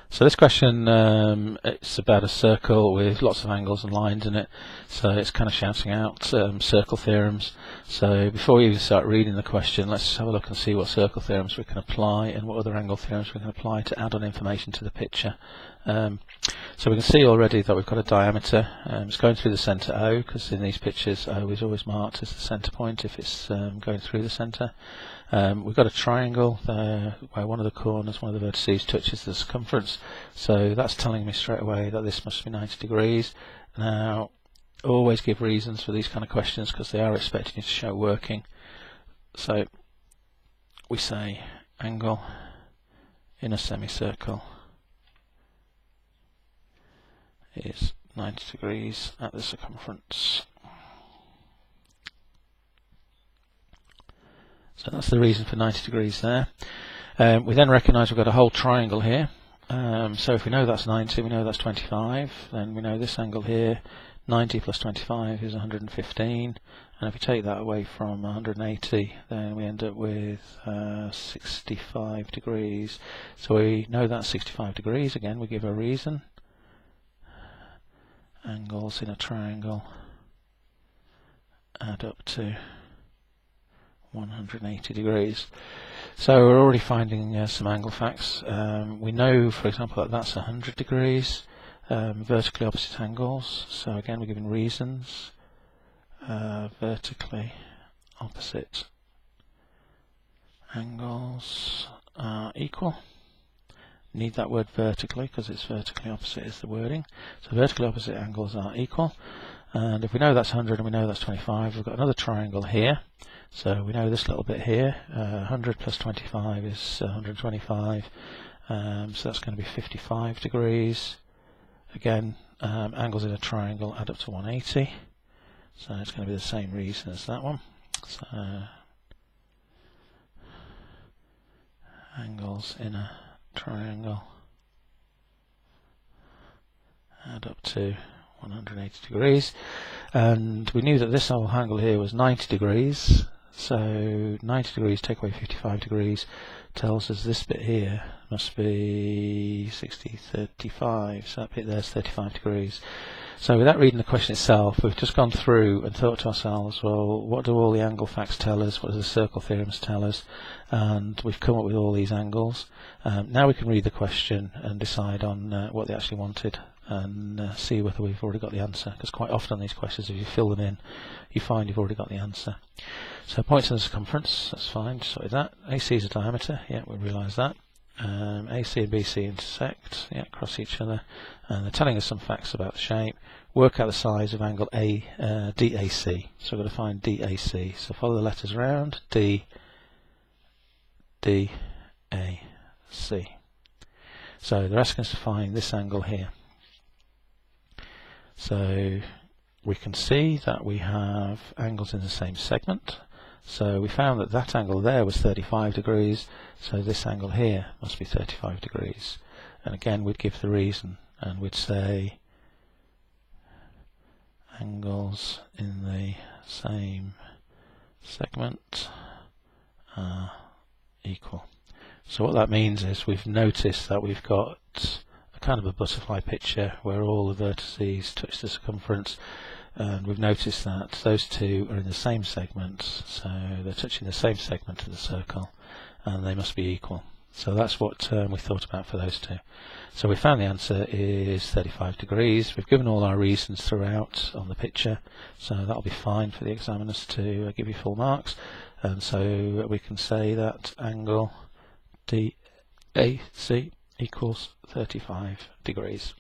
So this question, it's about a circle with lots of angles and lines in it, so it's kind of shouting out circle theorems. So before we even start reading the question, let's just have a look and see what circle theorems we can apply and what other angle theorems we can apply to add on information to the picture. So we can see already that we've got a diameter. It's going through the centre O, because in these pictures O is always marked as the centre point if it's going through the centre. We've got a triangle where one of the corners, one of the vertices touches the circumference, so that's telling me straight away that this must be 90 degrees. Now, always give reasons for these kind of questions because they are expecting you to show working. So we say angle in a semicircle is 90 degrees at the circumference. So that's the reason for 90 degrees there. We then recognise we've got a whole triangle here. So if we know that's 90, we know that's 25, then we know this angle here, 90 plus 25 is 115, and if we take that away from 180, then we end up with 65 degrees. So we know that's 65 degrees. Again, we give a reason. Angles in a triangle add up to 180 degrees. So we're already finding some angle facts. We know, for example, that that's 100 degrees, vertically opposite angles. So again, we're given reasons. Vertically opposite angles are equal. Need that word vertically because it's vertically opposite is the wording. So vertically opposite angles are equal. And if we know that's 100 and we know that's 25, we've got another triangle here. So we know this little bit here, 100 plus 25 is 125, so that's going to be 55 degrees. Again, angles in a triangle add up to 180, so it's going to be the same reason as that one. So angles in a triangle add up to 180 degrees, and we knew that this whole angle here was 90 degrees. So 90 degrees take away 55 degrees tells us this bit here must be 60, 35, so that bit there's 35 degrees. So without reading the question itself, we've just gone through and thought to ourselves, well, what do all the angle facts tell us, what do the circle theorems tell us, and we've come up with all these angles. Now we can read the question and decide on what they actually wanted and see whether we've already got the answer, because quite often on these questions, if you fill them in, you find you've already got the answer. So points in the circumference, that's fine, just sorted that. AC is a diameter, yeah, we realise that. AC and BC intersect, yeah, cross each other, and they're telling us some facts about the shape. Work out the size of angle DAC, so we've got to find DAC. So follow the letters around, D, A, C. So they're asking us to find this angle here. So we can see that we have angles in the same segment. So we found that that angle there was 35 degrees, so this angle here must be 35 degrees. And again, we'd give the reason, and we'd say angles in the same segment are equal. So what that means is we've noticed that we've got a kind of a butterfly picture where all the vertices touch the circumference, and we've noticed that those two are in the same segment, so they're touching the same segment of the circle, and they must be equal. So that's what we thought about for those two. So we found the answer is 35 degrees. We've given all our reasons throughout on the picture, so that'll be fine for the examiners to give you full marks. And so we can say that angle DAC equals 35 degrees.